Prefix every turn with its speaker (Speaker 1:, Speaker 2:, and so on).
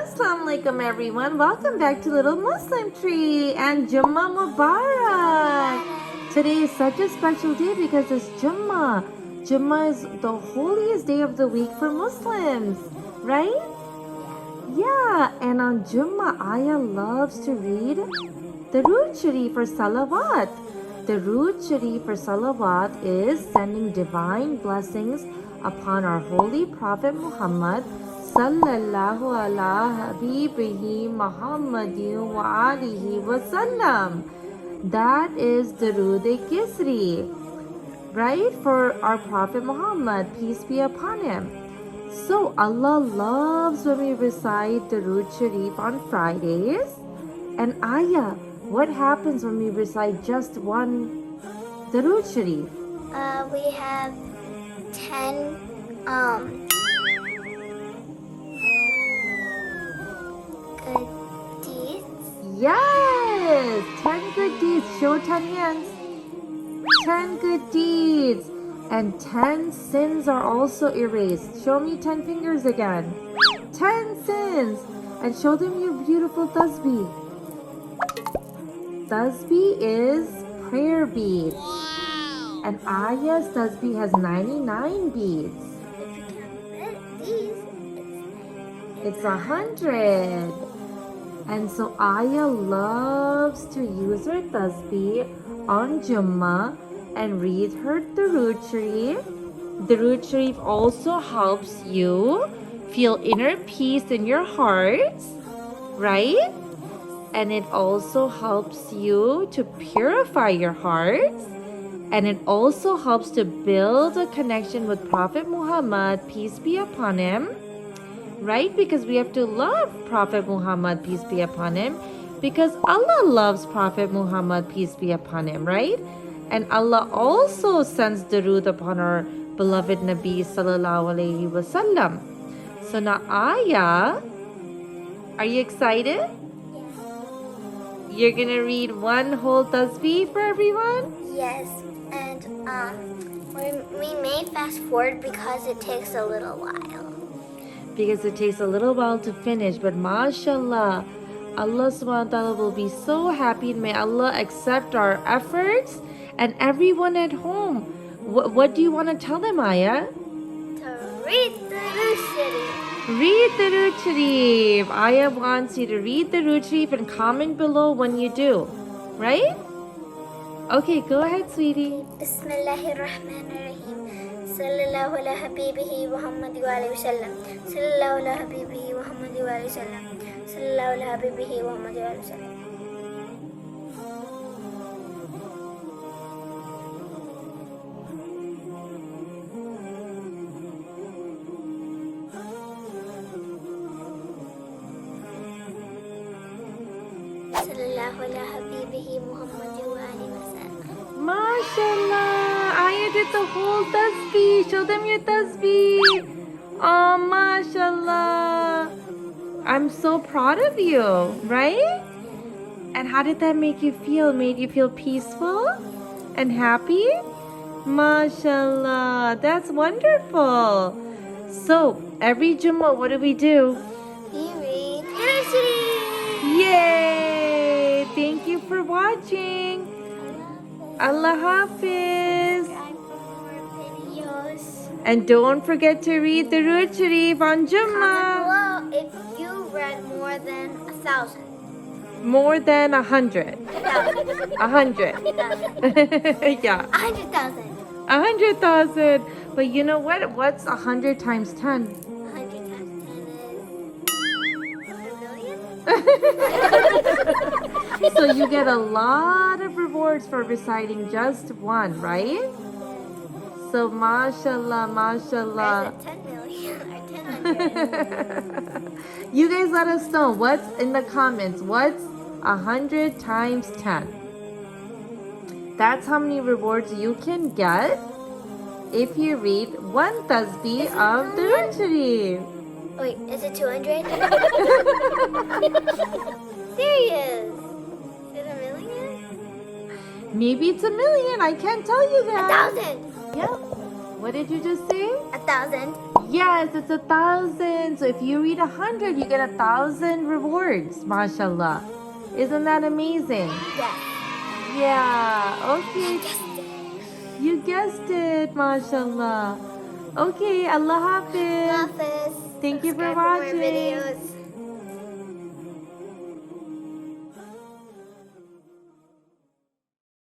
Speaker 1: Assalamu alaikum everyone. Welcome back to Little Muslim Tree and Jummah Mubarak. Today is such a special day because it's Jummah. Jummah is the holiest day of the week for Muslims, right? Yeah, and on Jummah, Ayah loves to read darood sharif or salawat. Darood sharif or salawat is sending divine blessings upon our holy Prophet Muhammad sallallahu ala habibihi Muhammadin wa alihi wa sallam. That is darood gisri, right? For our Prophet Muhammad, peace be upon him. So Allah loves when we recite darood sharif on Fridays. And Ayah, what happens when we recite just one darood sharif?
Speaker 2: We have 10 good deeds.
Speaker 1: Yes! 10 good deeds. Show 10 hands. 10 good deeds. And 10 sins are also erased. Show me 10 fingers again. 10 sins. And show them your beautiful tasbih. Tasbih is prayer beads. Wow. And Ayah's tasbih has 99 beads.
Speaker 2: If you count these,
Speaker 1: It's 100. And so Ayah loves to use her tasbih on Jummah and read her darood sharif. Darood sharif also helps you feel inner peace in your heart, right? And it also helps you to purify your heart. And it also helps to build a connection with Prophet Muhammad, peace be upon him. Right? Because we have to love Prophet Muhammad, peace be upon him. Because Allah loves Prophet Muhammad, peace be upon him, right? And Allah also sends darood upon our beloved Nabi sallallahu alayhi wasallam. So now Ayah, are you excited? You're gonna read one whole tasbih for everyone?
Speaker 2: yes, and we may fast forward because it takes a little while.
Speaker 1: Because it takes a little while to finish, but mashallah, Allah subhanahu wa ta'ala will be so happy, and may Allah accept our efforts. And everyone at home, what do you want to tell them, Ayah?
Speaker 2: To read darood sharif.
Speaker 1: Read darood sharif. Ayah wants you to read darood sharif and comment below when you do, right? Okay, go ahead, sweetie.
Speaker 2: Bismillahirrahmanirrahim. Sallallahu ala habibihi Muhammad wa alihi wa sallam. Sallallahu ala habibihi Muhammad wa alihi wa sallam. Sallallahu ala habibihi Muhammad wa alihi wa sallam. Sallallahu ala habibihi Muhammad wa alihi wa sallam.
Speaker 1: Mashallah, Ayah did the whole tasbih. Show them your tasbih. Oh, mashallah. I'm so proud of you, right? And how did that make you feel? Made you feel peaceful and happy? Mashallah, that's wonderful. So, every Jummah, what do?
Speaker 2: We read darood sharif.
Speaker 1: Yay! Thank you for watching. Allah Hafiz.
Speaker 2: Subscribe for more videos.
Speaker 1: And don't forget to read the darood sharif on Jummah.
Speaker 2: Comment below if you read more than 1,000.
Speaker 1: More than 100. 100.
Speaker 2: 1,000.
Speaker 1: Yeah.
Speaker 2: 100,000.
Speaker 1: 100,000. But you know what? What's 100 times 10?
Speaker 2: 100 times 10 is 1 million.
Speaker 1: So you get a lot of rewards for reciting just one, right? So mashallah, mashallah.
Speaker 2: Or is it 10 million or 1000?
Speaker 1: You guys let us know what's in the comments. What's 100 times 10? That's how many rewards you can get if you read one tasbih of the darood sharif.
Speaker 2: Wait, is it 200? Serious? Is it a million?
Speaker 1: Maybe it's 1 million. I can't tell you that.
Speaker 2: 1,000.
Speaker 1: Yep. What did you just say?
Speaker 2: 1,000.
Speaker 1: Yes, it's 1,000. So if you read 100, you get 1,000 rewards. MashaAllah. Isn't that amazing?
Speaker 2: Yes.
Speaker 1: Yeah. Okay. You guessed it. MashaAllah. Okay. Allah Hafiz.
Speaker 2: Hafiz.
Speaker 1: Thank you for
Speaker 2: Subscribe for more
Speaker 1: watching.
Speaker 2: videos.